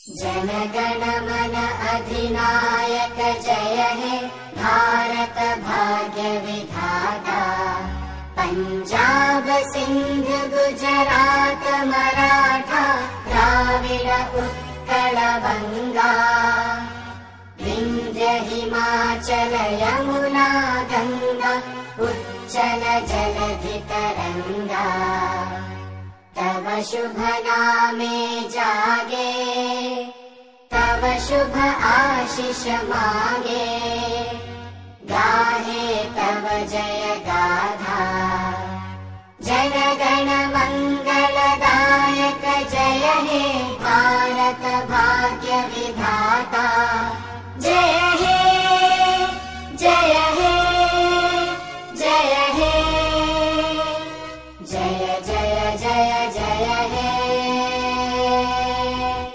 जनगण मन अधिनायक जय हे भारत भाग्य विधाता। पंजाब सिंध गुजरात मराठा द्राविड उत्कल बंगा। विंध्य हिमाचल यमुना गंगा उच्चल जलधि तरंगा। तव शुभ नामे जागे तव शुभ आशीष मागे। गाहे तव जय गाथा जनगण मंगलदायक जय हे भारत भाग्य विधाता। जय हे